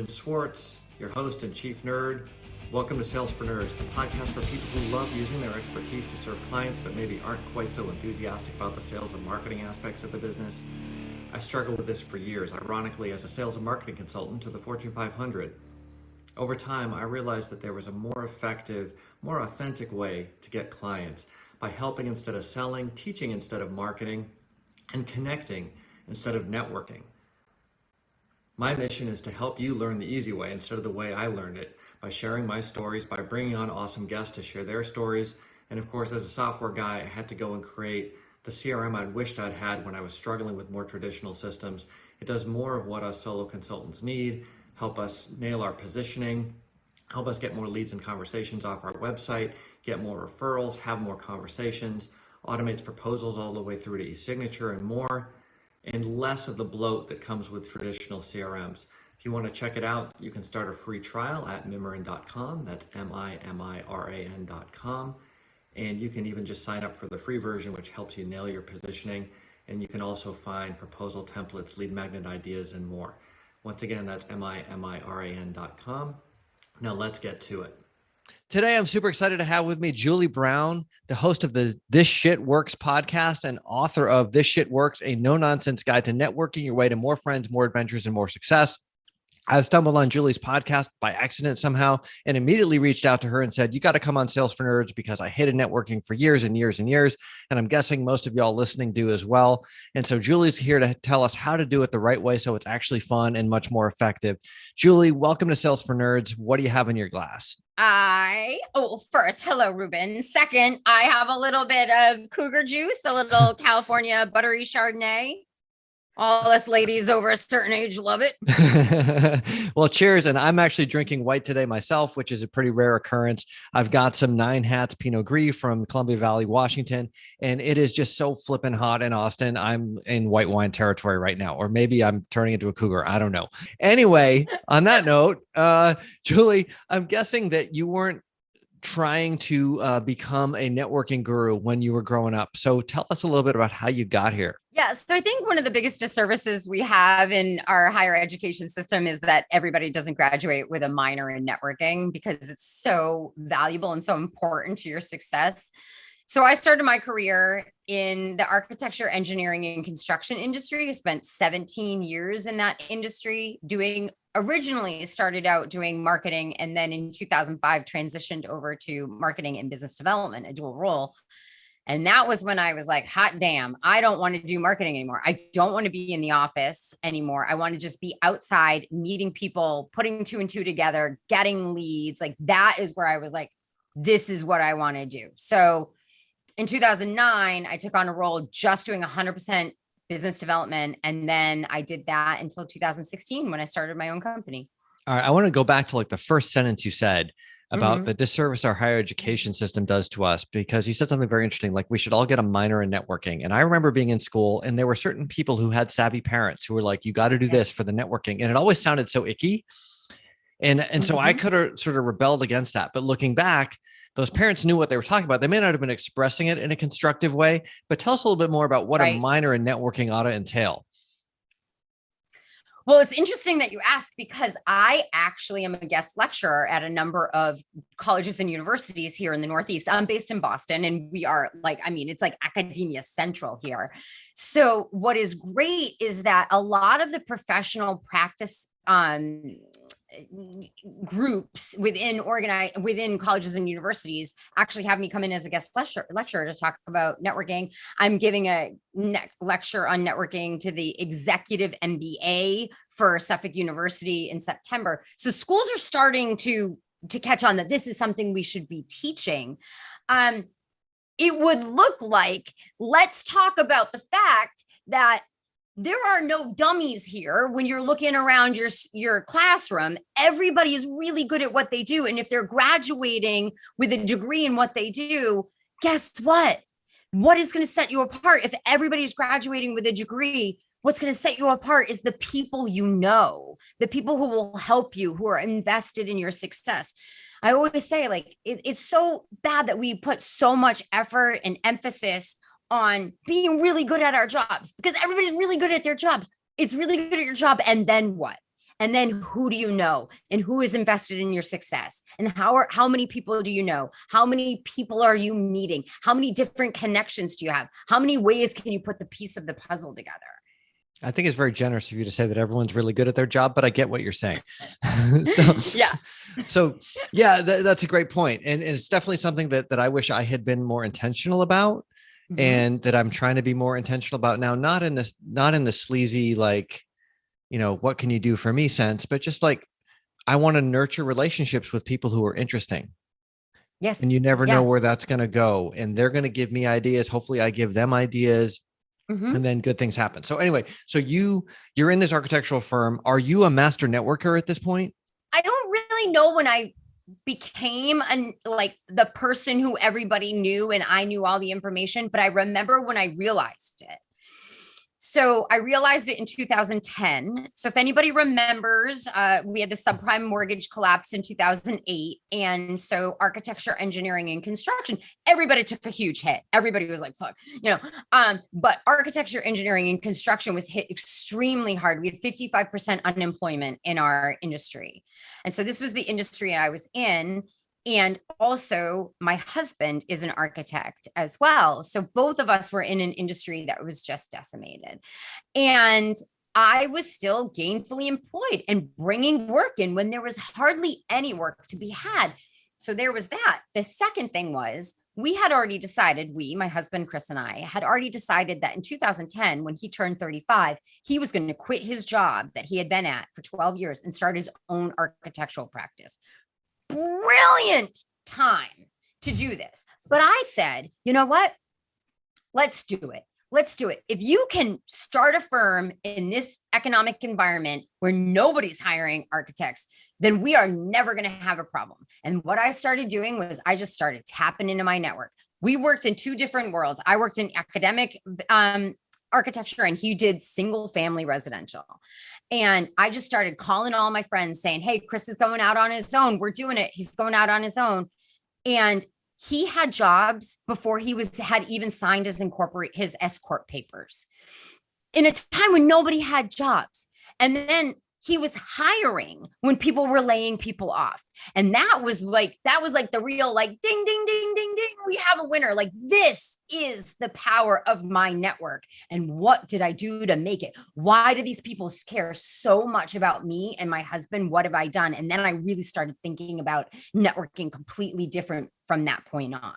Ruben Swartz, your host and chief nerd. Welcome to Sales for Nerds, the podcast for people who love using their expertise to serve clients but maybe aren't quite so enthusiastic about the sales and marketing aspects of the business. I struggled with this for years, ironically, as a sales and marketing consultant to the Fortune 500. Over time, I realized that there was a more effective, more authentic way to get clients by helping instead of selling, teaching instead of marketing, and connecting instead of networking. My mission is to help you learn the easy way instead of the way I learned it, by sharing my stories, by bringing on awesome guests to share their stories. And of course, as a software guy, I had to go and create the CRM I'd wished I'd had when I was struggling with more traditional systems. It does more of what us solo consultants need, help us nail our positioning, help us get more leads and conversations off our website, get more referrals, have more conversations, automates proposals all the way through to e-signature and more, and less of the bloat that comes with traditional CRMs. If you want to check it out, you can start a free trial at mimiran.com. That's MIMIRAN.com. And you can even just sign up for the free version, which helps you nail your positioning. And you can also find proposal templates, lead magnet ideas, and more. Once again, that's MIMIRAN.com. Now let's get to it. Today, I'm super excited to have with me Julie Brown, the host of the This Shit Works podcast and author of This Shit Works, a no-nonsense guide to networking your way to more friends, more adventures, and more success. I stumbled on Julie's podcast by accident somehow and immediately reached out to her and said, you got to come on Sales for Nerds because I hated networking for years and years and years. And I'm guessing most of y'all listening do as well. And so Julie's here to tell us how to do it the right way so it's actually fun and much more effective. Julie, welcome to Sales for Nerds. What do you have in your glass? First, hello, Ruben. Second, I have a little bit of cougar juice, a little California buttery Chardonnay. All us ladies over a certain age love it. Well, cheers. And I'm actually drinking white today myself, which is a pretty rare occurrence. I've got some 9 Hats Pinot Gris from Columbia Valley, Washington, and it is just so flippin' hot in Austin. I'm in white wine territory right now, or maybe I'm turning into a cougar. I don't know. Anyway, on that note, Julie, I'm guessing that you weren't trying to become a networking guru when you were growing up. So tell us a little bit about how you got here. Yeah. So I think one of the biggest disservices we have in our higher education system is that everybody doesn't graduate with a minor in networking because it's so valuable and so important to your success. So I started my career in the architecture, engineering, and construction industry. I spent 17 years in that industry originally started out doing marketing, and then in 2005 transitioned over to marketing and business development, a dual role. And that was when I was like, hot damn, I don't want to do marketing anymore. I don't want to be in the office anymore. I want to just be outside, meeting people, putting 2 and 2 together, getting leads. Like that is where I was like, this is what I want to do. So in 2009, I took on a role just doing 100% business development. And then I did that until 2016 when I started my own company. All right. I want to go back to like the first sentence you said about the disservice our higher education system does to us, because you said something very interesting, like we should all get a minor in networking. And I remember being in school and there were certain people who had savvy parents who were like, you got to do this for the networking. And it always sounded so icky. And so I could have sort of rebelled against that. But looking back, those parents knew what they were talking about. They may not have been expressing it in a constructive way, but tell us a little bit more about what a minor in networking ought to entail. Well, it's interesting that you ask because I actually am a guest lecturer at a number of colleges and universities here in the Northeast. I'm based in Boston and we are it's like academia central here. So what is great is that a lot of the professional practice groups within colleges and universities actually have me come in as a guest lecturer to talk about networking. I'm giving a lecture on networking to the executive MBA for Suffolk University in September. So schools are starting to catch on that this is something we should be teaching. It would look like, let's talk about the fact that there are no dummies here. When you're looking around your classroom, everybody is really good at what they do. And if they're graduating with a degree in what they do, guess what? What is going to set you apart? If everybody's graduating with a degree, what's going to set you apart is the people you know, the people who will help you, who are invested in your success. I always say, like, it's so bad that we put so much effort and emphasis on being really good at our jobs because everybody's really good at their jobs. It's really good at your job. And then what? And then who do you know? And who is invested in your success? And how many people do you know? How many people are you meeting? How many different connections do you have? How many ways can you put the piece of the puzzle together? I think it's very generous of you to say that everyone's really good at their job, but I get what you're saying. so yeah. So yeah, that's a great point. And it's definitely something that I wish I had been more intentional about, and that I'm trying to be more intentional about now, not in the sleazy, like, what can you do for me sense, but just like, I want to nurture relationships with people who are interesting. Yes. And you never know where that's going to go. And they're going to give me ideas. Hopefully I give them ideas, and then good things happen. So anyway, so you're in this architectural firm. Are you a master networker at this point? I don't really know when I became like the person who everybody knew and I knew all the information, but I remember when I realized it. So I realized it in 2010. So if anybody remembers, we had the subprime mortgage collapse in 2008. And so architecture, engineering, and construction, everybody took a huge hit. Everybody was like, fuck, but architecture, engineering, and construction was hit extremely hard. We had 55% unemployment in our industry. And so this was the industry I was in. And also my husband is an architect as well. So both of us were in an industry that was just decimated. And I was still gainfully employed and bringing work in when there was hardly any work to be had. So there was that. The second thing was we had already decided, my husband, Chris, and I had already decided that in 2010, when he turned 35, he was going to quit his job that he had been at for 12 years and start his own architectural practice. Brilliant time to do this. But I said, you know what? Let's do it. Let's do it. If you can start a firm in this economic environment where nobody's hiring architects, then we are never going to have a problem. And what I started doing was I just started tapping into my network. We worked in two different worlds. I worked in academic architecture and he did single family residential. And I just started calling all my friends saying, hey, Chris is going out on his own. We're doing it. He's going out on his own. And he had jobs before he had even signed his S corp papers in a time when nobody had jobs. And then he was hiring when people were laying people off. And that was like the real, like, ding, ding, ding, ding, ding. We have a winner. Like, this is the power of my network. And what did I do to make it? Why do these people care so much about me and my husband? What have I done? And then I really started thinking about networking completely different from that point on.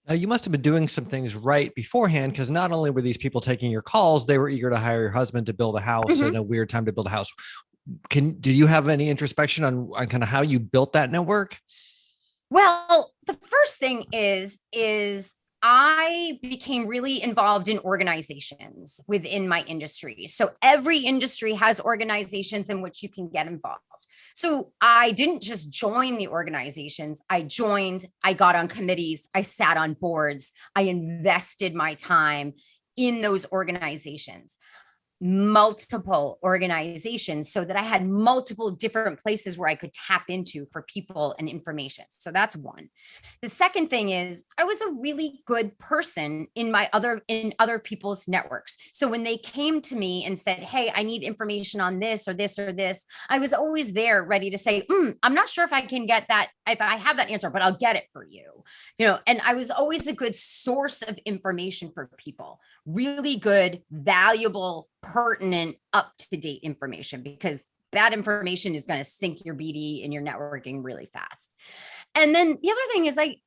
Now, you must have been doing some things right beforehand, because not only were these people taking your calls, they were eager to hire your husband to build a house in a weird time to build a house. Do you have any introspection on kind of how you built that network? Well, the first thing is I became really involved in organizations within my industry. So every industry has organizations in which you can get involved. So I didn't just join the organizations. I got on committees, I sat on boards, I invested my time in those organizations. Multiple organizations, so that I had multiple different places where I could tap into for people and information. So that's one. The second thing is I was a really good person in other people's networks. So when they came to me and said, hey, I need information on this or this or this, I was always there ready to say, I'm not sure if I can get that, if I have that answer, but I'll get it for you. And I was always a good source of information for people, really good, valuable, pertinent, up-to-date information, because bad information is going to sink your BD and your networking really fast. And then the other thing is I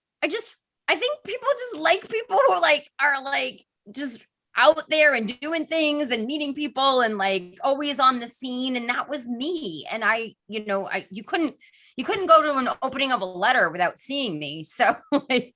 think people just like people who are just out there and doing things and meeting people and like always on the scene. And that was me. And you couldn't go to an opening of a letter without seeing me. So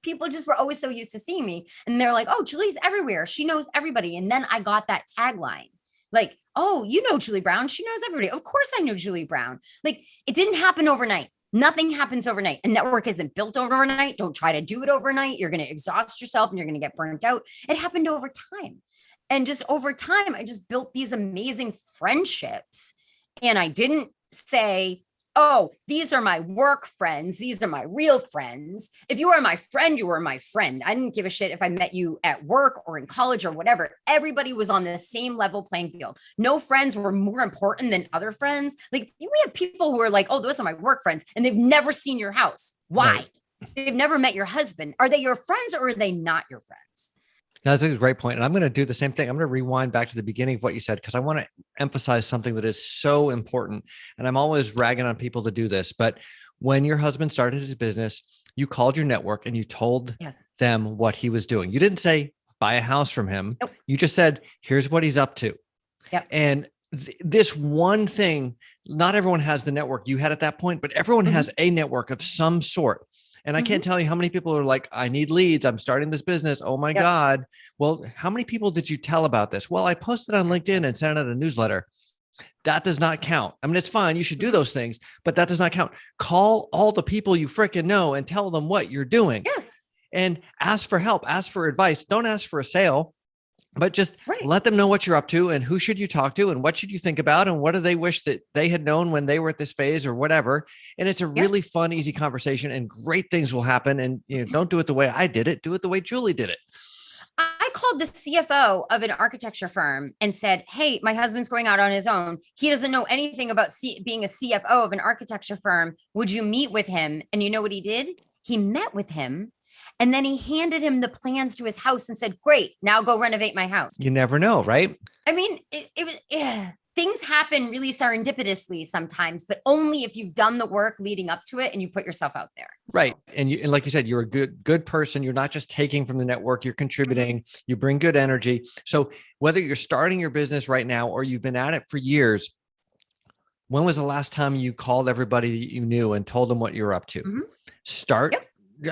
people just were always so used to seeing me. And they're like, oh, Julie's everywhere. She knows everybody. And then I got that tagline. Like, oh, you know Julie Brown. She knows everybody. Of course I know Julie Brown. Like, it didn't happen overnight. Nothing happens overnight. A network isn't built overnight. Don't try to do it overnight. You're going to exhaust yourself and you're going to get burnt out. It happened over time. And just over time, I just built these amazing friendships. And I didn't say, oh, these are my work friends. These are my real friends. If you are my friend, you are my friend. I didn't give a shit if I met you at work or in college or whatever. Everybody was on the same level playing field. No friends were more important than other friends. Like we have people who are like, oh, those are my work friends, and they've never seen your house. Why? Right. They've never met your husband. Are they your friends or are they not your friends? That's a great point. And I'm going to do the same thing. I'm going to rewind back to the beginning of what you said, because I want to emphasize something that is so important. And I'm always ragging on people to do this. But when your husband started his business, you called your network and you told them what he was doing. You didn't say buy a house from him. Nope. You just said, here's what he's up to. Yep. And this one thing, not everyone has the network you had at that point, but everyone has a network of some sort. And I can't tell you how many people are like, I need leads. I'm starting this business. Oh my God. Well, how many people did you tell about this? Well, I posted on LinkedIn and sent out a newsletter. That does not count. I mean, it's fine. You should do those things, but that does not count. Call all the people you freaking know and tell them what you're doing. Yes. And ask for help, ask for advice. Don't ask for a sale, but just Right. let them know what you're up to and who should you talk to and what should you think about and what do they wish that they had known when they were at this phase or whatever. And it's a really fun, easy conversation and great things will happen. And don't do it the way I did it. Do it the way Julie did it. I called the CFO of an architecture firm and said, hey, my husband's going out on his own. He doesn't know anything about being a CFO of an architecture firm. Would you meet with him? And you know what he did? He met with him. And then he handed him the plans to his house and said, great, now go renovate my house. You never know, right? I mean, things happen really serendipitously sometimes, but only if you've done the work leading up to it and you put yourself out there. Right. And like you said, you're a good person. You're not just taking from the network, you're contributing, you bring good energy. So whether you're starting your business right now or you've been at it for years, when was the last time you called everybody that you knew and told them what you're up to? Start. Yep.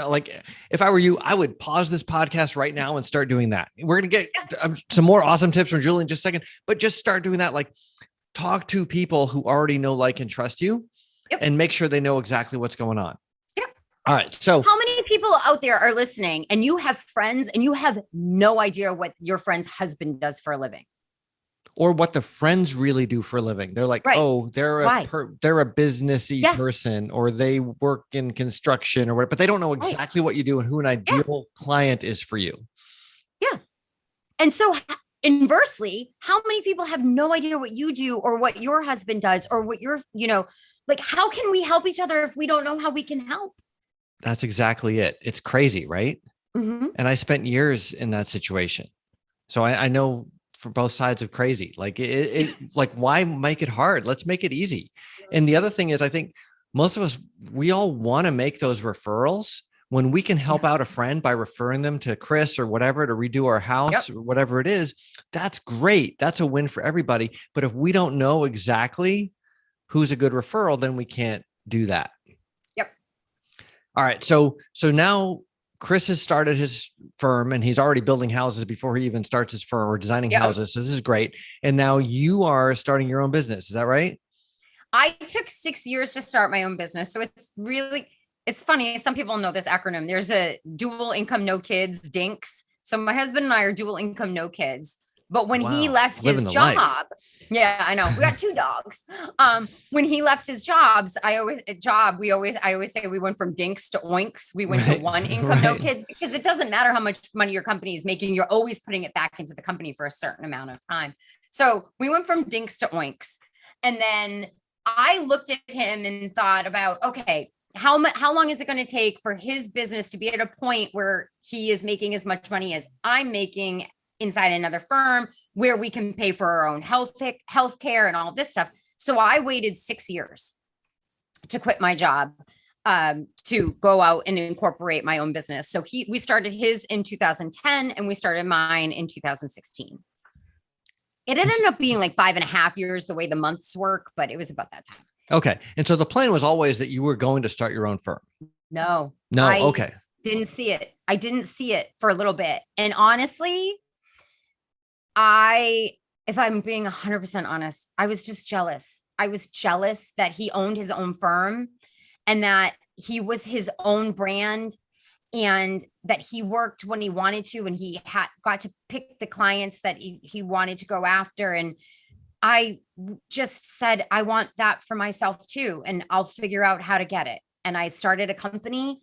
Like if I were you, I would pause this podcast right now and start doing that. We're going to get some more awesome tips from Julie in just a second, but just start doing that. Like talk to people who already know, like, and trust you and make sure they know exactly what's going on. Yep. All right. So how many people out there are listening and you have friends and you have no idea what your friend's husband does for a living? Or what the friends really do for a living. They're like, oh, they're a businessy person, or they work in construction or whatever, but they don't know exactly what you do and who an ideal client is for you. Yeah. And so inversely, how many people have no idea what you do or what your husband does or what you're, like, how can we help each other if we don't know how we can help? That's exactly it. It's crazy, right? Mm-hmm. And I spent years in that situation. So I know for both sides of crazy, like like, why make it hard? Let's make it easy. And the other thing is, I think most of us, we all want to make those referrals when we can help out a friend by referring them to Chris or whatever to redo our house or whatever it is. That's great. That's a win for everybody. But if we don't know exactly who's a good referral, then we can't do that. Yep. All right. So now Chris has started his firm and he's already building houses before he even starts his firm or designing houses. So this is great. And now you are starting your own business. Is that right? I took 6 years to start my own business. So it's funny. Some people know this acronym. There's a dual income, no kids, DINKS. So my husband and I are dual income, no kids. But when he left his job, I know, we got 2 dogs. When he left his jobs, I always say we went from dinks to oinks. We went to 1 income, no kids, because it doesn't matter how much money your company is making. You're always putting it back into the company for a certain amount of time. So we went from dinks to oinks. And then I looked at him and thought about, okay, how long is it going to take for his business to be at a point where he is making as much money as I'm making inside another firm, where we can pay for our own health care and all of this stuff. So I waited 6 years to quit my job to go out and incorporate my own business. So we started his in 2010 and we started mine in 2016. It ended up being like 5.5 years the way the months work, but it was about that time. Okay. And so the plan was always that you were going to start your own firm. No. Okay. Didn't see it. I didn't see it for a little bit. And honestly, if I'm being 100% honest, I was just jealous. I was jealous that he owned his own firm and that he was his own brand and that he worked when he wanted to and he got to pick the clients that he wanted to go after. And I just said, I want that for myself too, and I'll figure out how to get it. And I started a company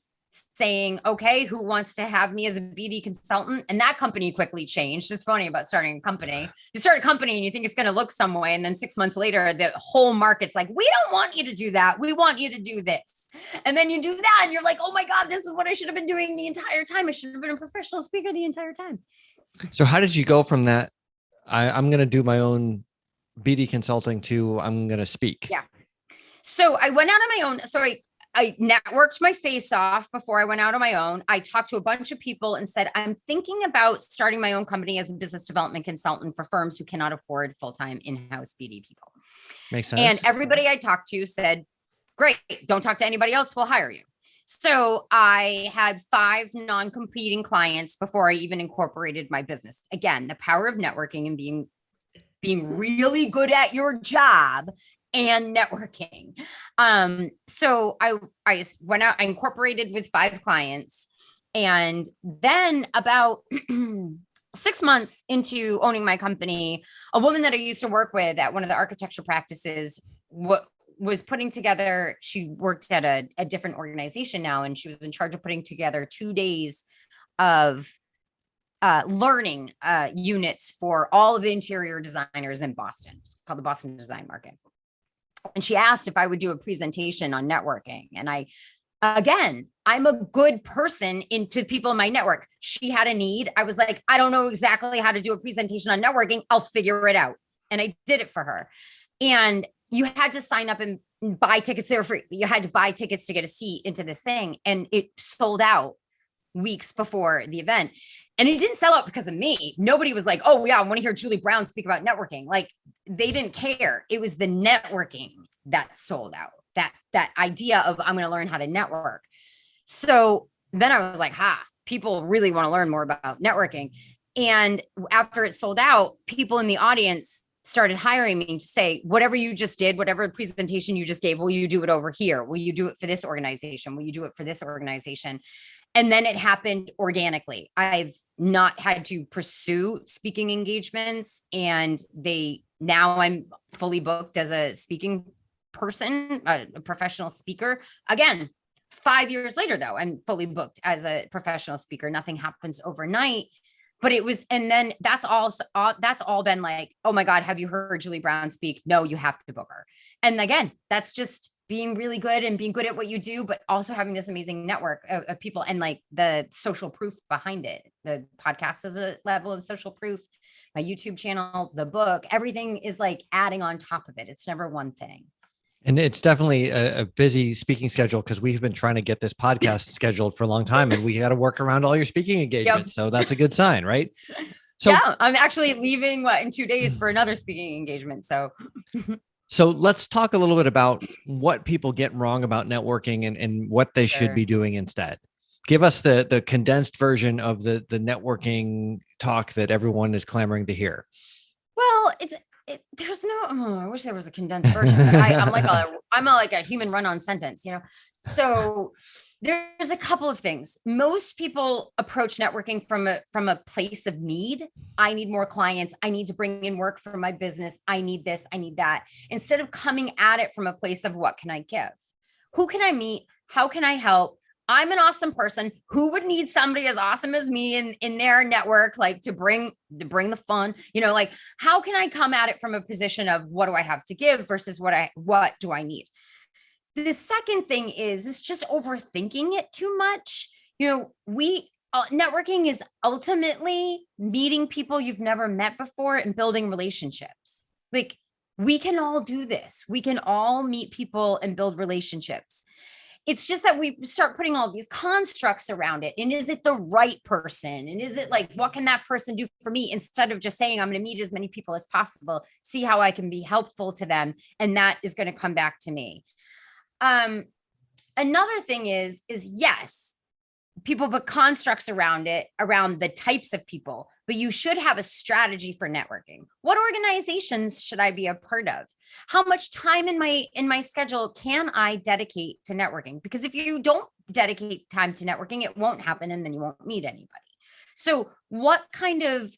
saying, okay, who wants to have me as a BD consultant? And that company quickly changed. It's funny about starting a company. You start a company and you think it's going to look some way. And then 6 months later, the whole market's like, we don't want you to do that. We want you to do this. And then you do that and you're like, oh my God, this is what I should have been doing the entire time. I should have been a professional speaker the entire time. So how did you go from that? I'm going to do my own BD consulting to I'm going to speak. Yeah. So I went out on my own. So I networked my face off before I went out on my own. I talked to a bunch of people and said, I'm thinking about starting my own company as a business development consultant for firms who cannot afford full-time in-house BD people. Makes sense. And everybody I talked to said, great, don't talk to anybody else. We'll hire you. So I had 5 non-competing clients before I even incorporated my business. Again, the power of networking and being really good at your job and networking. So I went out, I incorporated with 5 clients. And then about 6 months into owning my company, a woman that I used to work with at one of the architecture practices was putting together, she worked at a different organization now, and she was in charge of putting together 2 days of learning units for all of the interior designers in Boston. It's called the Boston Design Market. And she asked if I would do a presentation on networking. And I'm a good person to people in my network. She had a need. I was like, I don't know exactly how to do a presentation on networking. I'll figure it out. And I did it for her. And you had to sign up and buy tickets. They were free. You had to buy tickets to get a seat into this thing. And it sold out weeks before the event. And it didn't sell out because of me. Nobody was like, oh yeah, I want to hear Julie Brown speak about networking. Like, they didn't care. It was the networking that sold out. That idea of I'm going to learn how to network. So then I was like, people really want to learn more about networking. And after it sold out, people in the audience started hiring me to say, whatever you just did, whatever presentation you just gave, will you do it over here? Will you do it for this organization? Will you do it for this organization? And then it happened organically. I've not had to pursue speaking engagements, and now I'm fully booked as a speaking person, a professional speaker. Again, 5 years later, though, I'm fully booked as a professional speaker. Nothing happens overnight, but it was, and then that's all been like, oh my God, have you heard Julie Brown speak? No, you have to book her. And again, that's just being really good and being good at what you do, but also having this amazing network of people and like the social proof behind it. The podcast is a level of social proof, my YouTube channel, the book, everything is like adding on top of it. It's never one thing. And it's definitely a busy speaking schedule, because we've been trying to get this podcast scheduled for a long time, and we got to work around all your speaking engagements. Yep. So that's a good sign, right? So yeah, I'm actually leaving in 2 days for another speaking engagement. So let's talk a little bit about what people get wrong about networking and what they should be doing instead. Give us the condensed version of the networking talk that everyone is clamoring to hear. Well, there's no, I wish there was a condensed version. I'm like a human run-on sentence, So there's a couple of things. Most people approach networking from a place of need. I need more clients. I need to bring in work for my business. I need this. I need that. Instead of coming at it from a place of what can I give? Who can I meet? How can I help? I'm an awesome person. Who would need somebody as awesome as me in their network, like to bring the fun, like how can I come at it from a position of what do I have to give versus what do I need? The second thing is just overthinking it too much. Networking is ultimately meeting people you've never met before and building relationships. Like, we can all do this. We can all meet people and build relationships. It's just that we start putting all these constructs around it. And is it the right person? And is it like, what can that person do for me? Instead of just saying, I'm going to meet as many people as possible, see how I can be helpful to them. And that is going to come back to me. Another thing is yes, people put constructs around it, around the types of people, but you should have a strategy for networking. What organizations should I be a part of? How much time in my schedule can I dedicate to networking? Because if you don't dedicate time to networking, it won't happen, and then you won't meet anybody. So what kind of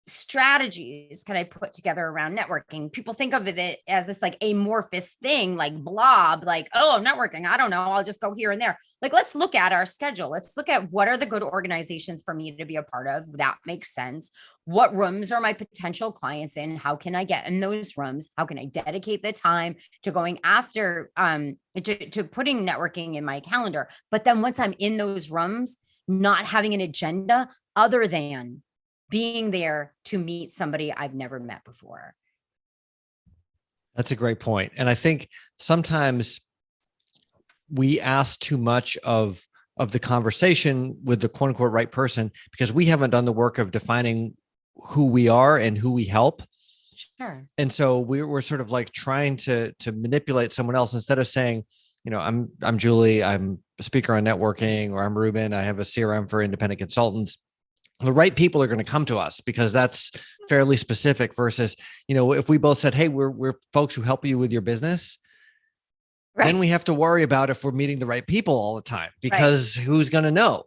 strategies can I put together around networking? People think of it as this like amorphous thing, like blob, like, oh, I'm networking. I don't know. I'll just go here and there. Like, let's look at our schedule. Let's look at what are the good organizations for me to be a part of. That makes sense. What rooms are my potential clients in? How can I get in those rooms? How can I dedicate the time to going after, to putting networking in my calendar? But then once I'm in those rooms, not having an agenda other than being there to meet somebody I've never met before. That's a great point. And I think sometimes we ask too much of the conversation with the quote unquote right person because we haven't done the work of defining who we are and who we help. Sure. And so we're sort of like trying to manipulate someone else instead of saying, I'm Julie, I'm a speaker on networking, or I'm Ruben, I have a CRM for independent consultants. The right people are going to come to us because that's fairly specific versus, if we both said, hey, we're folks who help you with your business, right, then we have to worry about if we're meeting the right people all the time because who's going to know?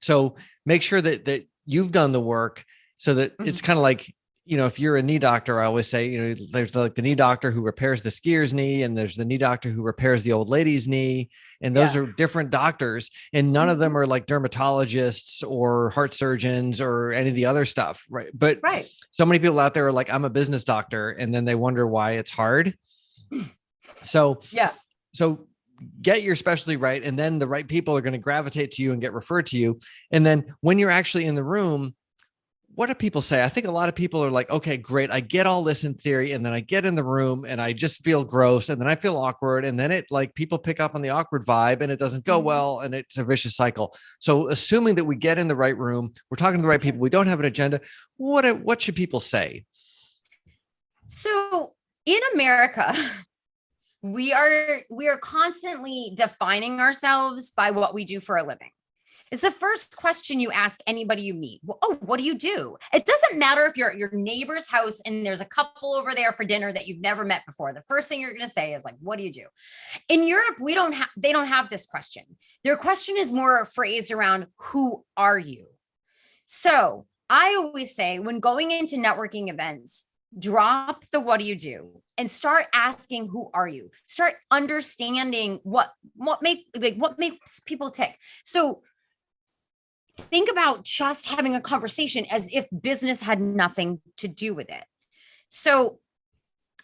So make sure that you've done the work so that it's kind of like, if you're a knee doctor, I always say, there's like the knee doctor who repairs the skier's knee, and there's the knee doctor who repairs the old lady's knee. And those are different doctors, and none of them are like dermatologists or heart surgeons or any of the other stuff. Right. But so many people out there are like, I'm a business doctor, and then they wonder why it's hard. So get your specialty right. And then the right people are going to gravitate to you and get referred to you. And then when you're actually in the room, what do people say? I think a lot of people are like, okay, great. I get all this in theory. And then I get in the room and I just feel gross. And then I feel awkward. And then it like people pick up on the awkward vibe and it doesn't go well. And it's a vicious cycle. So assuming that we get in the right room, we're talking to the right people, we don't have an agenda. What should people say? So in America, we are constantly defining ourselves by what we do for a living. It's the first question you ask anybody you meet. Oh, what do you do? It doesn't matter if you're at your neighbor's house and there's a couple over there for dinner that you've never met before. The first thing you're going to say is like, what do you do? In Europe, they don't have this question. Their question is more phrased around, who are you? So I always say when going into networking events, drop the what do you do and start asking who are you? Start understanding what makes people tick. So think about just having a conversation as if business had nothing to do with it. So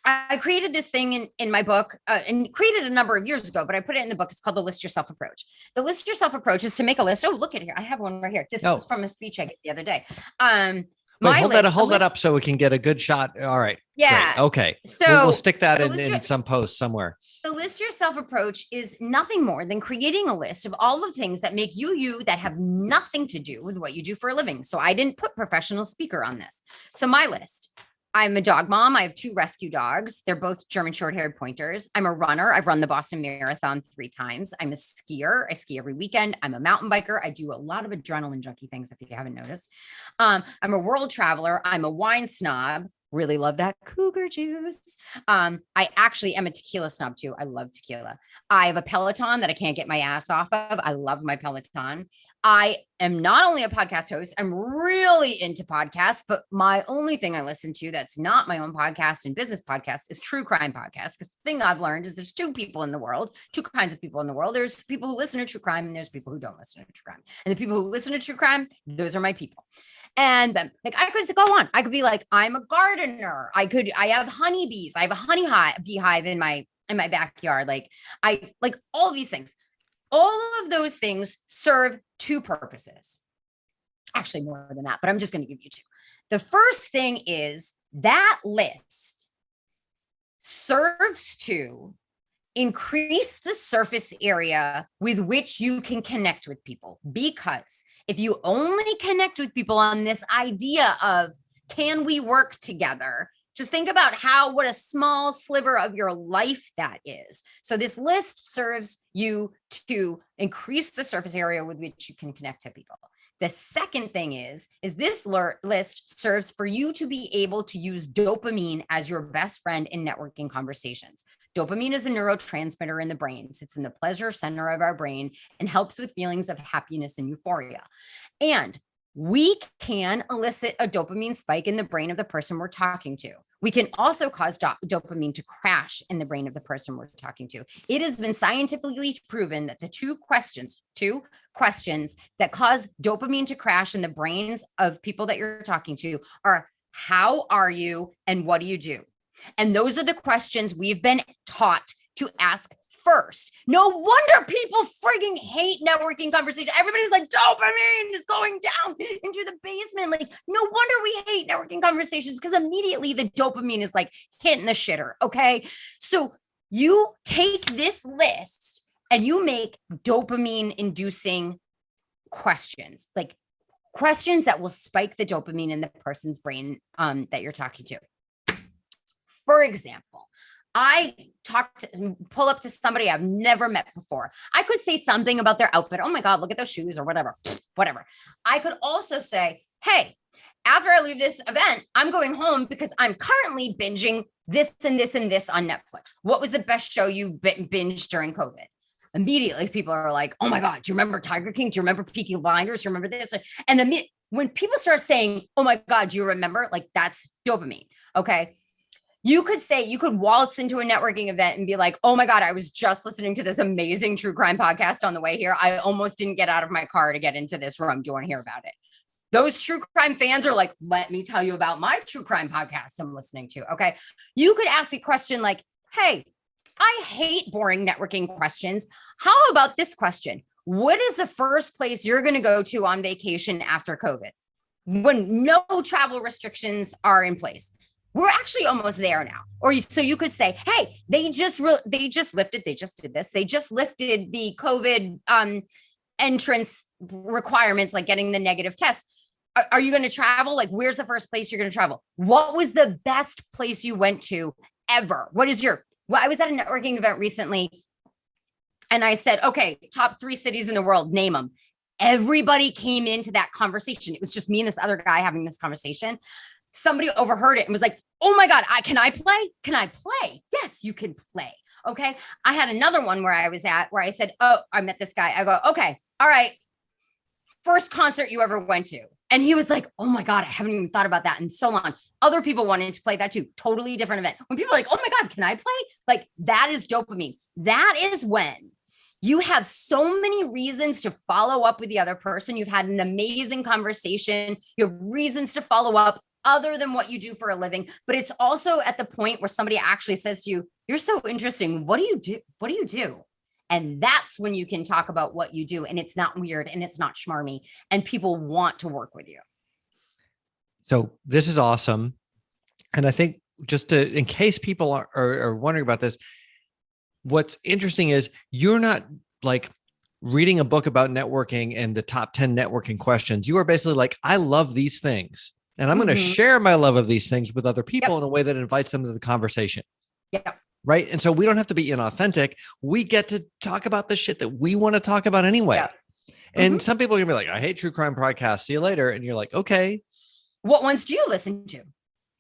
I created this thing in my book and created a number of years ago, but I put it in the book. It's called the List Yourself Approach. The List Yourself Approach is to make a list. Oh, look at here. I have one right here. This is from a speech I gave the other day. Hold that up so we can get a good shot. All right. Yeah. Great. Okay. So we'll stick that in some post somewhere. The List Yourself Approach is nothing more than creating a list of all the things that make you that have nothing to do with what you do for a living. So I didn't put professional speaker on this. So my list. I'm a dog mom. I have 2 rescue dogs. They're both German short-haired pointers. I'm a runner. I've run the Boston Marathon 3 times. I'm a skier. I ski every weekend. I'm a mountain biker. I do a lot of adrenaline junkie things, if you haven't noticed. I'm a world traveler. I'm a wine snob. Really love that cougar juice. I actually am a tequila snob too. I love tequila. I have a Peloton that I can't get my ass off of. I love my Peloton. I am not only a podcast host, I'm really into podcasts, but my only thing I listen to that's not my own podcast and business podcast is true crime podcasts. Because the thing I've learned is there's 2 people in the world, 2 kinds of people in the world. There's people who listen to true crime and there's people who don't listen to true crime. And the people who listen to true crime, those are my people. And then like I could go on. I could be like, I'm a gardener. I have honeybees. I have a beehive in my backyard. Like I like all these things. All of those things serve 2 purposes. Actually, more than that, but I'm just going to give you 2. The first thing is that list serves to increase the surface area with which you can connect with people. Because if you only connect with people on this idea of, can we work together? Just think about what a small sliver of your life that is. So this list serves you to increase the surface area with which you can connect to people. The second thing is this list serves for you to be able to use dopamine as your best friend in networking conversations. Dopamine is a neurotransmitter in the brain. It sits in the pleasure center of our brain and helps with feelings of happiness and euphoria. And we can elicit a dopamine spike in the brain of the person we're talking to. We can also cause dopamine to crash in the brain of the person we're talking to. It has been scientifically proven that the two questions that cause dopamine to crash in the brains of people that you're talking to are, how are you and what do you do? And those are the questions we've been taught to ask first. No wonder people frigging hate networking conversations. Everybody's like, dopamine is going down into the basement. Like, no wonder we hate networking conversations, because immediately the dopamine is like hitting the shitter. Okay. So you take this list and you make dopamine inducing questions, like questions that will spike the dopamine in the person's brain that you're talking to. For example, I pull up to somebody I've never met before. I could say something about their outfit. Oh my God, look at those shoes, or whatever. I could also say, hey, after I leave this event, I'm going home because I'm currently binging this and this and this on Netflix. What was the best show you binged during COVID? Immediately people are like, oh my God, do you remember Tiger King? Do you remember Peaky Blinders? Do you remember this? And when people start saying, oh my God, do you remember? Like, that's dopamine. Okay. You could waltz into a networking event and be like, oh my God, I was just listening to this amazing true crime podcast on the way here. I almost didn't get out of my car to get into this room. Do you want to hear about it? Those true crime fans are like, let me tell you about my true crime podcast I'm listening to. Okay. You could ask a question like, hey, I hate boring networking questions. How about this question? What is the first place you're going to go to on vacation after COVID, when no travel restrictions are in place? We're actually almost there now. So you could say, hey, they just lifted the COVID entrance requirements, like getting the negative test. Are you going to travel? Like, where's the first place you're going to travel? What was the best place you went to ever? Well, I was at a networking event recently and I said, okay, top 3 cities in the world, name them. Everybody came into that conversation. It was just me and this other guy having this conversation. Somebody overheard it and was like, oh my God, can I play? Can I play? Yes, you can play. Okay. I had another one where I said, oh, I met this guy. I go, okay, all right. First concert you ever went to. And he was like, oh my God, I haven't even thought about that in so long. Other people wanted to play that too. Totally different event. When people are like, oh my God, can I play? Like, that is dopamine. That is when you have so many reasons to follow up with the other person. You've had an amazing conversation. You have reasons to follow up other than what you do for a living. But it's also at the point where somebody actually says to you, you're so interesting. What do you do? What do you do? And that's when you can talk about what you do. And it's not weird and it's not schmarmy. And people want to work with you. So this is awesome. And I think in case people are wondering about this, what's interesting is you're not like reading a book about networking and the top 10 networking questions. You are basically like, I love these things. And I'm going to share my love of these things with other people in a way that invites them to the conversation. Yeah. Right. And so we don't have to be inauthentic. We get to talk about the shit that we want to talk about anyway. Yeah. And some people are going to be like, I hate true crime podcasts. See you later. And you're like, okay. What ones do you listen to?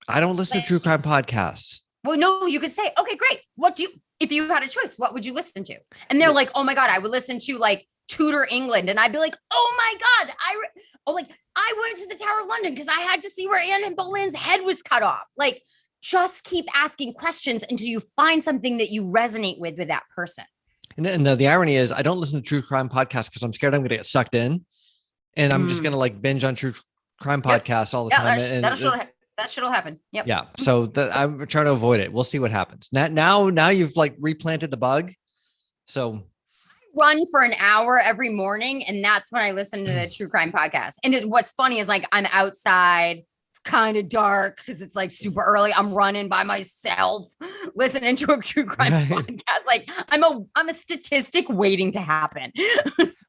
I don't listen to true crime podcasts. Well, no, you could say, okay, great. If you had a choice, what would you listen to? And they're like, oh my God, I would listen to like Tudor England. And I'd be like, oh my God, I went to the Tower of London because I had to see where Anne Boleyn's head was cut off. Like, just keep asking questions until you find something that you resonate with that person. And the irony is I don't listen to true crime podcasts because I'm scared I'm going to get sucked in and I'm just going to like binge on true crime podcasts all the time. That shit'll happen. Yep. Yeah. So I'm trying to avoid it. We'll see what happens. Now you've like replanted the bug. So run for an hour every morning. And that's when I listen to the true crime podcast. And what's funny is like, I'm outside, it's kind of dark because it's like super early. I'm running by myself, listening to a true crime podcast. Like I'm a statistic waiting to happen.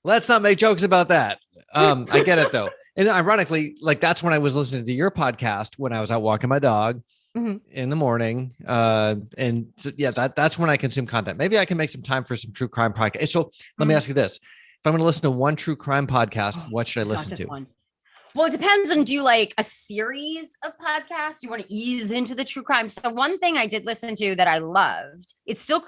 Let's not make jokes about that. I get it though. And ironically, like that's when I was listening to your podcast when I was out walking my dog in the morning. And so, yeah, that's when I consume content. Maybe I can make some time for some true crime podcast. So let me ask you this. If I'm going to listen to one true crime podcast, what should I listen to? One. Well, it depends on, do you like a series of podcasts? Do you want to ease into the true crime? So one thing I did listen to that I loved, so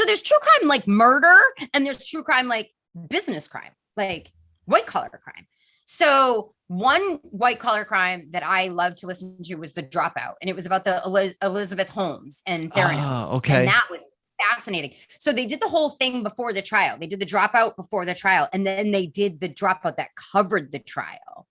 there's true crime like murder and there's true crime like business crime, like white collar crime. So one white collar crime that I loved to listen to was The Dropout, and it was about the Elizabeth Holmes and Theranos. Oh, okay. And that was fascinating. So they did the whole thing before the trial. They did The Dropout before the trial, and then they did The Dropout that covered the trial.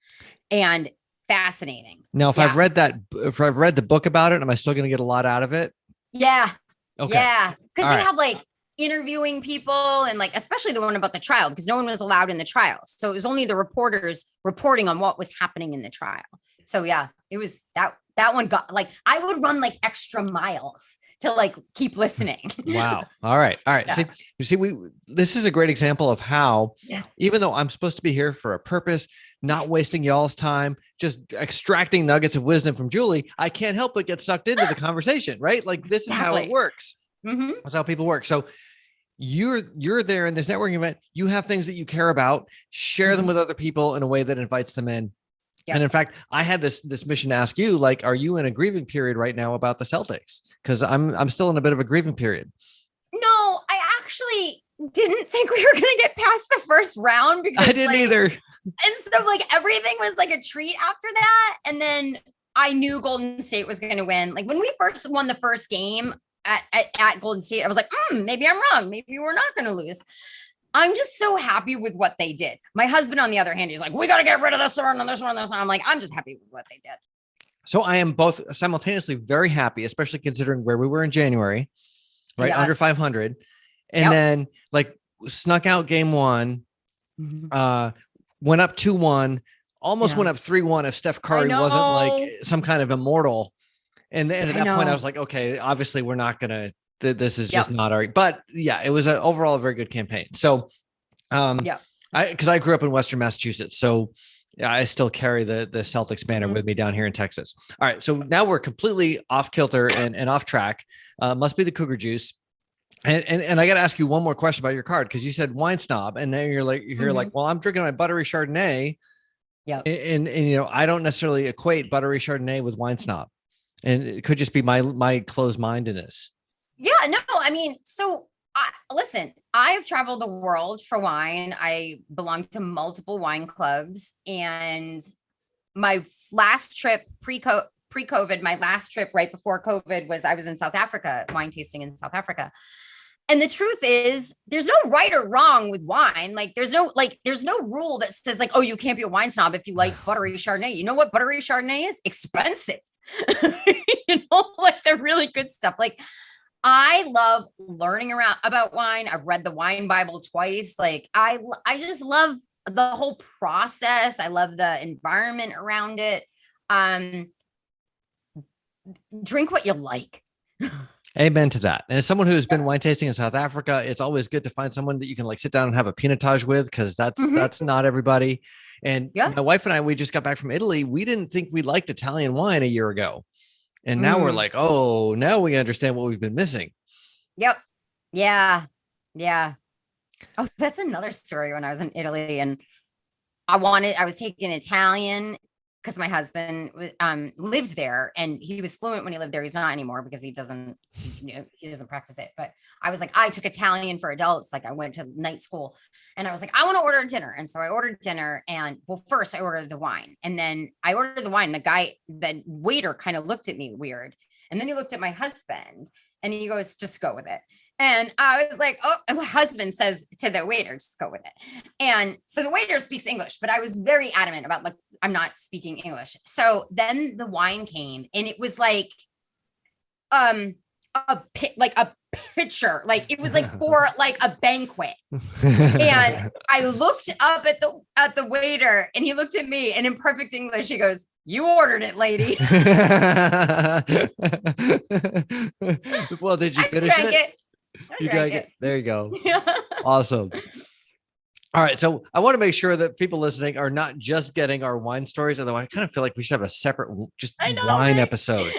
And fascinating. Now, if I've read the book about it, am I still going to get a lot out of it? Yeah. Okay. Yeah. Because All they have like interviewing people and like, especially the one about the trial, because no one was allowed in the trial. So it was only the reporters reporting on what was happening in the trial. So yeah, it was that one got like, I would run like extra miles to like keep listening. Wow. All right. Yeah. This is a great example of how, Yes. even though I'm supposed to be here for a purpose, not wasting y'all's time, just extracting nuggets of wisdom from Julie, I can't help but get sucked into the conversation, right? Like this is how it works. Mm-hmm. That's how people work. So you're there in this networking event. You have things that you care about, share them with other people in a way that invites them in. Yep. And in fact, I had this mission to ask you, like, are you in a grieving period right now about the Celtics? Because I'm still in a bit of a grieving period. No, I actually didn't think we were going to get past the first round because I didn't either. And so like everything was like a treat after that. And then I knew Golden State was going to win. Like when we first won the first game at Golden State, I was like, maybe I'm wrong. Maybe we're not going to lose. I'm just so happy with what they did. My husband, on the other hand, he's like, we got to get rid of this one and this one and this one. I'm like, I'm just happy with what they did. So I am both simultaneously very happy, especially considering where we were in January, right? Yes. Under 500. And then like snuck out game one, went up 2-1, almost went up 3-1 if Steph Curry wasn't like some kind of immortal. And then at that point I was like, okay, obviously we're not going to, this is just not our, but yeah, it was overall a very good campaign. So, cause I grew up in Western Massachusetts. So yeah, I still carry the Celtics banner with me down here in Texas. All right. So now we're completely off kilter and off track. Must be the Cougar juice. And I got to ask you one more question about your card. Cause you said wine snob and then you're like, well, I'm drinking my buttery Chardonnay. Yeah. And you know, I don't necessarily equate buttery Chardonnay with wine snob. And it could just be my closed mindedness. Yeah, no, I mean, so listen, I've traveled the world for wine. I belong to multiple wine clubs, and my last trip pre-COVID, my last trip right before COVID was I was in South Africa, wine tasting in South Africa. And the truth is there's no right or wrong with wine. Like there's no rule that says like, oh, you can't be a wine snob if you like buttery Chardonnay. You know what buttery Chardonnay is? Expensive. You know, like they're really good stuff. Like I love learning about wine. I've read the Wine Bible twice. Like I just love the whole process. I love the environment around it. Drink what you like. Amen to that. And as someone who's been wine tasting in South Africa, it's always good to find someone that you can like sit down and have a pinotage with, because that's not everybody. And my wife and I, we just got back from Italy. We didn't think we liked Italian wine a year ago. And now we're like, oh, now we understand what we've been missing. Yep. Yeah. Yeah. Oh, that's another story. When I was in Italy and I was taking Italian because my husband lived there and he was fluent when he lived there. He's not anymore because he doesn't practice it. But I was like, I took Italian for adults. Like I went to night school and I was like, I want to order dinner. And so I ordered dinner and first I ordered the wine and then I ordered the wine. The waiter kind of looked at me weird. And then he looked at my husband and he goes, just go with it. And I was like, oh, and my husband says to the waiter, just go with it. And so the waiter speaks English, but I was very adamant about like, I'm not speaking English. So then the wine came and it was like, a pitcher, like it was like for like a banquet. And I looked up at the waiter and he looked at me and in perfect English, he goes, you ordered it, lady. Well, did you finish it? You drank it. There you go. Awesome. All right. So I want to make sure that people listening are not just getting our wine stories, although I kind of feel like we should have a separate wine episode.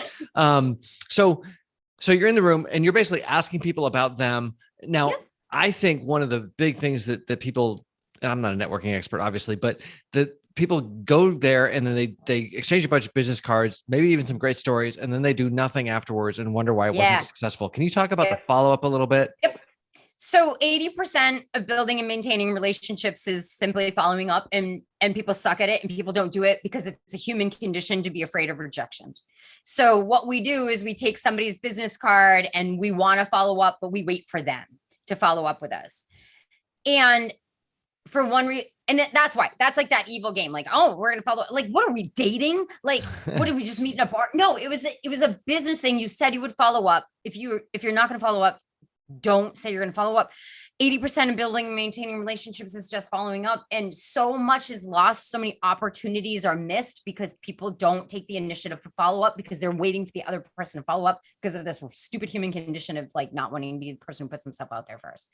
So you're in the room and you're basically asking people about them. Now, I think one of the big things that people, I'm not a networking expert, obviously, but the people go there and then they exchange a bunch of business cards, maybe even some great stories, and then they do nothing afterwards and wonder why it wasn't successful. Can you talk about the follow-up a little bit? Yep. So 80% of building and maintaining relationships is simply following up, and people suck at it and people don't do it because it's a human condition to be afraid of rejections. So what we do is we take somebody's business card and we want to follow up, but we wait for them to follow up with us. And for one reason, and that's why that's like that evil game. Like, oh, we're going to follow. Like, what are we dating? Like, what did we just meet in a bar? No, it was a business thing. You said you would follow up. If you're not going to follow up, don't say you're going to follow up. 80% of building and maintaining relationships is just following up. And so much is lost. So many opportunities are missed because people don't take the initiative to follow up because they're waiting for the other person to follow up because of this stupid human condition of like not wanting to be the person who puts himself out there first.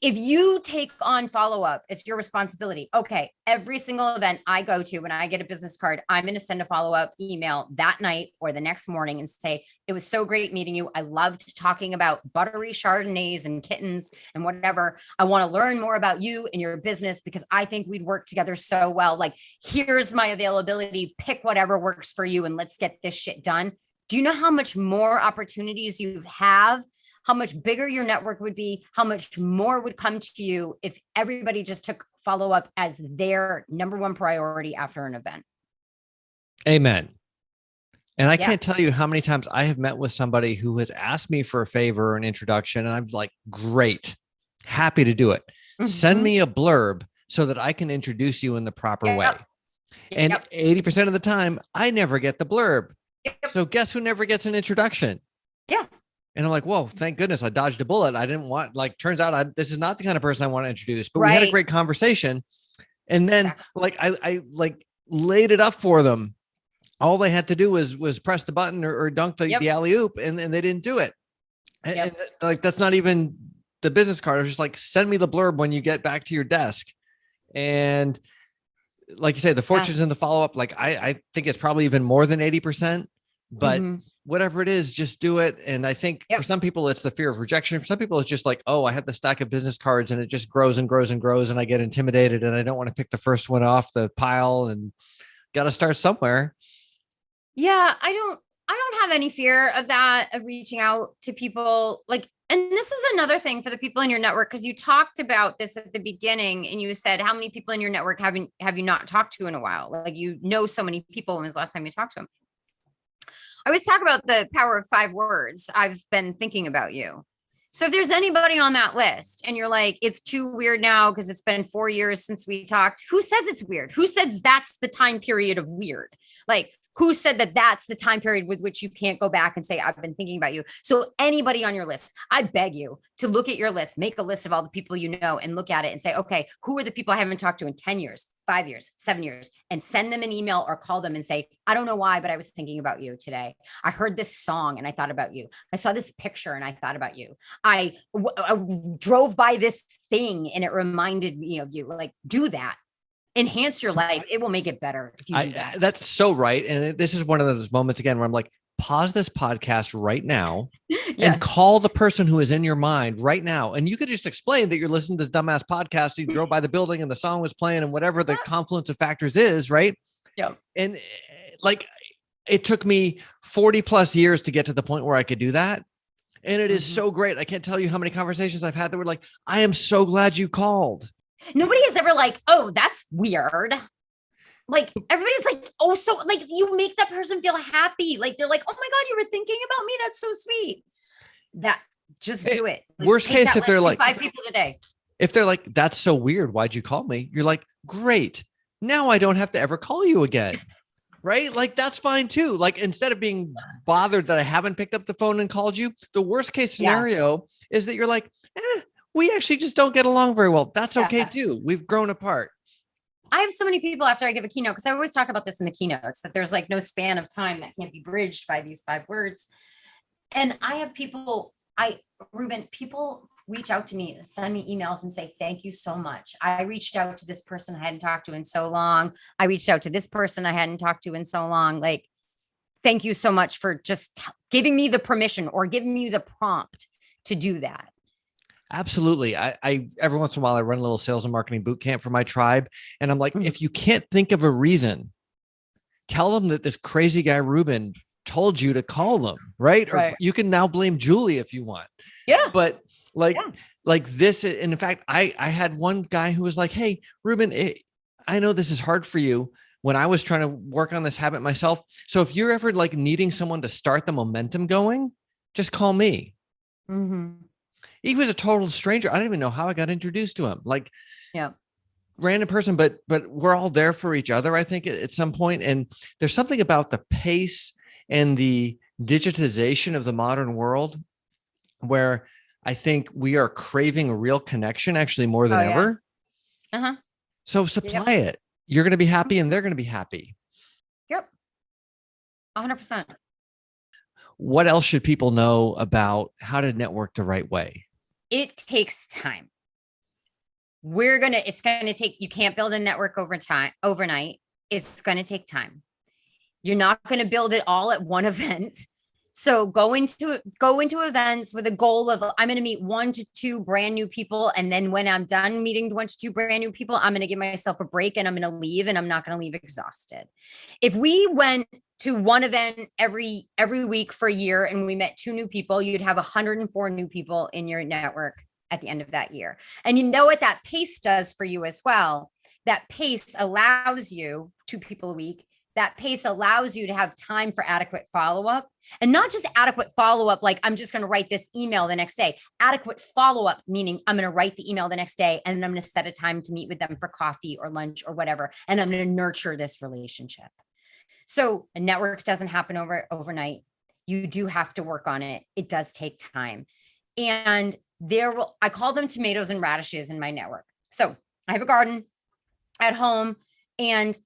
If you take on follow up, it's your responsibility. Okay. Every single event I go to, when I get a business card, I'm going to send a follow up email that night or the next morning and say, it was so great meeting you. I loved talking about buttery Chardonnays and kittens and whatever. I want to learn more about you and your business because I think we'd work together so well. Like, here's my availability, pick whatever works for you and let's get this shit done. Do you know how much more opportunities you have? How much bigger your network would be? How much more would come to you if everybody just took follow up as their number one priority after an event? Amen. And I can't tell you how many times I have met with somebody who has asked me for a favor or an introduction. And I'm like, great. Happy to do it. Mm-hmm. Send me a blurb so that I can introduce you in the proper way. And 80% of the time, I never get the blurb. So guess who never gets an introduction? Yeah. And I'm like, whoa, thank goodness I dodged a bullet. I didn't want, like, turns out this is not the kind of person I want to introduce, but we had a great conversation. And then I like laid it up for them. All they had to do was press the button or dunk the alley oop and they didn't do it. And like, that's not even the business card. I was just like, send me the blurb when you get back to your desk. And like you say, the fortunes in the follow-up, like I think it's probably even more than 80%, but whatever it is, just do it. And I think for some people, it's the fear of rejection. For some people, it's just like, oh, I have the stack of business cards and it just grows and grows and grows. And I get intimidated and I don't want to pick the first one off the pile and got to start somewhere. Yeah. I don't have any fear of that, of reaching out to people. Like, and this is another thing for the people in your network, because you talked about this at the beginning and you said, how many people in your network have you not talked to in a while? Like, you know, so many people. When was the last time you talked to them? I always talk about the power of 5 words. I've been thinking about you. So if there's anybody on that list and you're like, it's too weird now because it's been 4 years since we talked, who says it's weird? Who says that's the time period of weird? Like, who said that that's the time period with which you can't go back and say, I've been thinking about you? So anybody on your list, I beg you to look at your list, make a list of all the people you know and look at it and say, okay, who are the people I haven't talked to in 10 years, 5 years, 7 years, and send them an email or call them and say, I don't know why, but I was thinking about you today. I heard this song and I thought about you. I saw this picture and I thought about you. I drove by this thing and it reminded me of you. Like, do that. Enhance your life. It will make it better if you do that. That's so right. And this is one of those moments again where I'm like, pause this podcast right now and call the person who is in your mind right now. And you could just explain that you're listening to this dumbass podcast. You drove by the building and the song was playing and whatever the confluence of factors is, right? Yeah. And like, it took me 40 plus years to get to the point where I could do that. And it is so great. I can't tell you how many conversations I've had that were like, I am so glad you called. Nobody has ever like, oh, that's weird. Like, everybody's like, oh, so like you make that person feel happy. Like, they're like, oh my God, you were thinking about me. That's so sweet. That just do it. Like, worst case, if they're like 5 people today. If they're like, that's so weird. Why'd you call me? You're like, great. Now I don't have to ever call you again. Right? Like, that's fine too. Like, instead of being bothered that I haven't picked up the phone and called you, the worst case scenario is that you're like, we actually just don't get along very well. That's okay too. We've grown apart. I have so many people after I give a keynote, because I always talk about this in the keynotes, that there's like no span of time that can't be bridged by these 5 words. And I have people, people reach out to me, send me emails and say, thank you so much. I reached out to this person I hadn't talked to in so long. I reached out to this person I hadn't talked to in so long. Like, thank you so much for just giving me the permission or giving me the prompt to do that. Absolutely. I every once in a while, I run a little sales and marketing boot camp for my tribe. And I'm like, if you can't think of a reason, tell them that this crazy guy, Ruben, told you to call them. Right. Or you can now blame Julie if you want. Yeah. But Like, Yeah. like this. And in fact, I had one guy who was like, "Hey, Ruben, I know this is hard for you when I was trying to work on this habit myself. So if you're ever like needing someone to start the momentum going, just call me." Mm-hmm. He was a total stranger. I don't even know how I got introduced to him. Like, Yeah. random person, but we're all there for each other, I think, at some point. And there's something about the pace and the digitization of the modern world where I think we are craving a real connection actually more than Oh, yeah. ever. Uh-huh. So supply it. You're going to be happy and they're going to be happy. Yep. 100%. What else should people know about how to network the right way? It takes time. It's going to take, you can't build a network overnight. It's going to take time. You're not going to build it all at one event. So go into events with a goal of, I'm going to meet 1 to 2 brand new people. And then when I'm done meeting 1 to 2 brand new people, I'm going to give myself a break and I'm going to leave, and I'm not going to leave exhausted. If we went to one event every week for a year and we met 2 new people, you'd have 104 new people in your network at the end of that year. And you know what that pace does for you as well. That pace allows you 2 people a week. That pace allows you to have time for adequate follow-up, and not just adequate follow-up. Like, I'm just going to write this email the next day. Adequate follow-up, meaning I'm going to write the email the next day and then I'm going to set a time to meet with them for coffee or lunch or whatever. And I'm going to nurture this relationship. So networks doesn't happen overnight. You do have to work on it. It does take time. And I call them tomatoes and radishes in my network. So I have a garden at home, and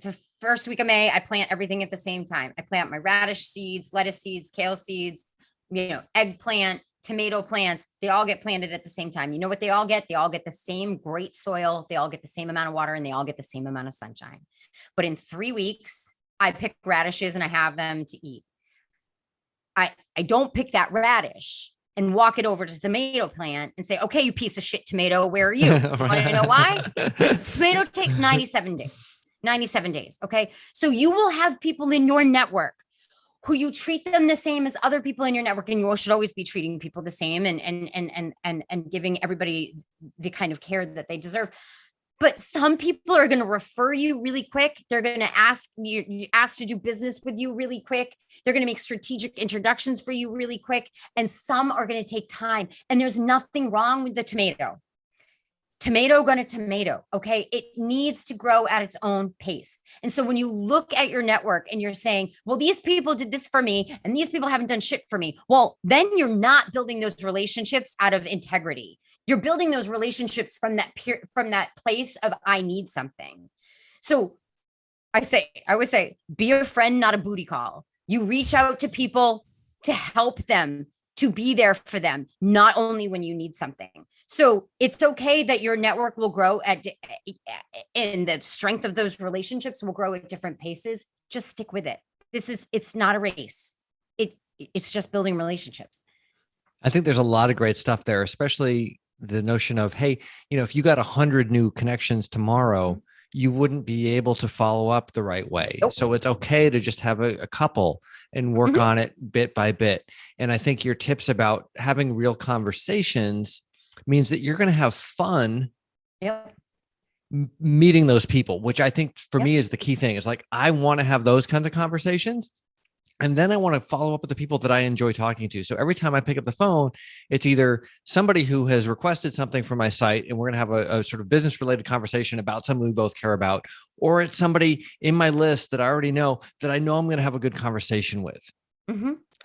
the first week of May, I plant everything at the same time. I plant my radish seeds, lettuce seeds, kale seeds, eggplant, tomato plants. They all get planted at the same time. You know what they all get? They all get the same great soil. They all get the same amount of water, and they all get the same amount of sunshine. But in 3 weeks, I pick radishes and I have them to eat. I don't pick that radish and walk it over to the tomato plant and say, "Okay, you piece of shit tomato, where are you?" Want to know why? Tomato takes 97 days. 97 days. Okay. So you will have people in your network who you treat them the same as other people in your network. And you should always be treating people the same and giving everybody the kind of care that they deserve. But some people are going to refer you really quick. They're going to ask to do business with you really quick. They're going to make strategic introductions for you really quick. And some are going to take time. And there's nothing wrong with the tomato. Tomato gonna tomato, okay? It needs to grow at its own pace. And so when you look at your network and you're saying, well, these people did this for me and these people haven't done shit for me, well, then you're not building those relationships out of integrity. You're building those relationships from that place of, I need something. So I always say, be a friend, not a booty call. You reach out to people to help them, to be there for them, not only when you need something. So it's okay that your network will grow and the strength of those relationships will grow at different paces. Just stick with it. It's not a race. It's just building relationships. I think there's a lot of great stuff there, especially the notion of, hey, if you got 100 new connections tomorrow, you wouldn't be able to follow up the right way. Nope. So it's okay to just have a couple and work on it bit by bit. And I think your tips about having real conversations means that you're going to have fun meeting those people, which I think for me is the key thing. It's like, I want to have those kinds of conversations. And then I want to follow up with the people that I enjoy talking to. So every time I pick up the phone, it's either somebody who has requested something from my site and we're going to have a sort of business related conversation about something we both care about, or it's somebody in my list that I already know that I know I'm going to have a good conversation with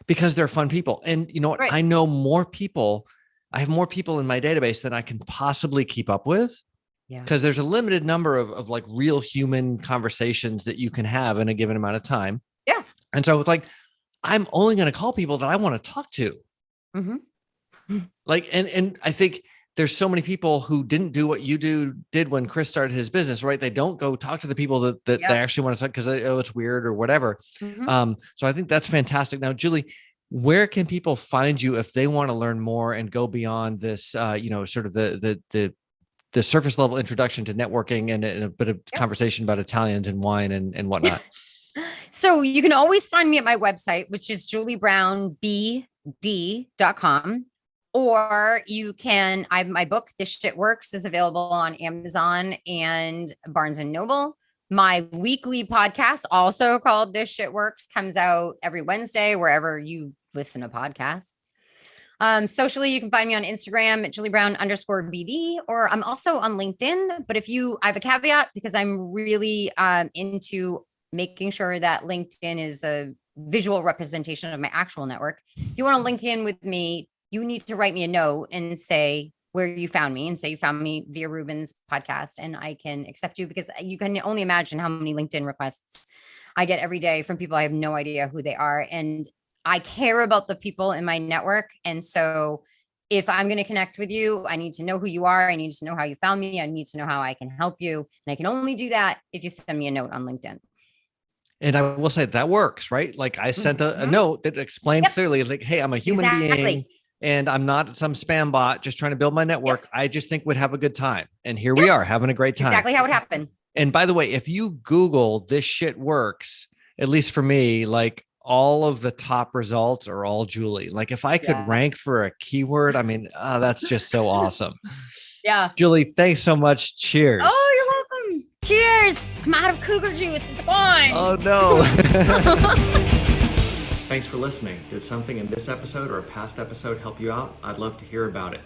because they're fun people. And you know what? Right. I know more people. I have more people in my database than I can possibly keep up with because there's a limited number of like real human conversations that you can have in a given amount of time. Yeah. And so it's like, I'm only going to call people that I want to talk to. Like, and I think there's so many people who didn't do what you did when Chris started his business, right? They don't go talk to the people that they actually want to talk because it's weird or whatever. So I think that's fantastic. Now, Julie, where can people find you if they want to learn more and go beyond this, sort of the surface level introduction to networking and a bit of conversation about Italians and wine and whatnot? So you can always find me at my website, which is juliebrownbd.com. Or you can, my book, This Shit Works, is available on Amazon and Barnes and Noble. My weekly podcast, also called This Shit Works, comes out every Wednesday, wherever you listen to podcasts. Socially, you can find me on Instagram at JulieBrown_BD, or I'm also on LinkedIn. But I have a caveat, because I'm really into making sure that LinkedIn is a visual representation of my actual network. If you want to link in with me, you need to write me a note and say where you found me, and say you found me via Ruben's podcast, and I can accept you, because you can only imagine how many LinkedIn requests I get every day from people I have no idea who they are. And I care about the people in my network. And so if I'm going to connect with you, I need to know who you are. I need to know how you found me. I need to know how I can help you. And I can only do that if you send me a note on LinkedIn. And I will say that works, right? Like I sent a note that explained clearly, like, hey, I'm a human being and I'm not some spam bot just trying to build my network. I just think we'd have a good time. And here we are having a great time. Exactly how it happened. And by the way, if you Google This Shit Works, at least for me, like all of the top results are all Julie. Like if I could rank for a keyword, I mean, that's just so awesome. Yeah. Julie, thanks so much. Cheers. Oh, you're welcome. Cheers. I'm out of cougar juice. It's gone. Oh, no. Thanks for listening. Did something in this episode or a past episode help you out? I'd love to hear about it.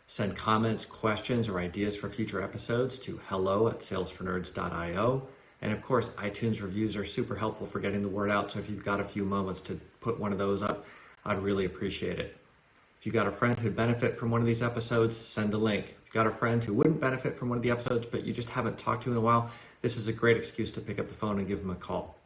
Send comments, questions, or ideas for future episodes to hello@salesfornerds.io. And of course, iTunes reviews are super helpful for getting the word out. So if you've got a few moments to put one of those up, I'd really appreciate it. If you've got a friend who'd benefit from one of these episodes, send a link. If you've got a friend who wouldn't benefit from one of the episodes, but you just haven't talked to in a while, this is a great excuse to pick up the phone and give them a call.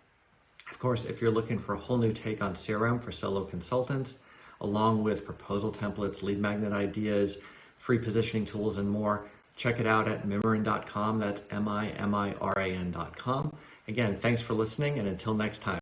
Of course, if you're looking for a whole new take on CRM for solo consultants, along with proposal templates, lead magnet ideas, free positioning tools, and more, check it out at mimiran.com. That's MIMIRAN.com. Again, thanks for listening, and until next time.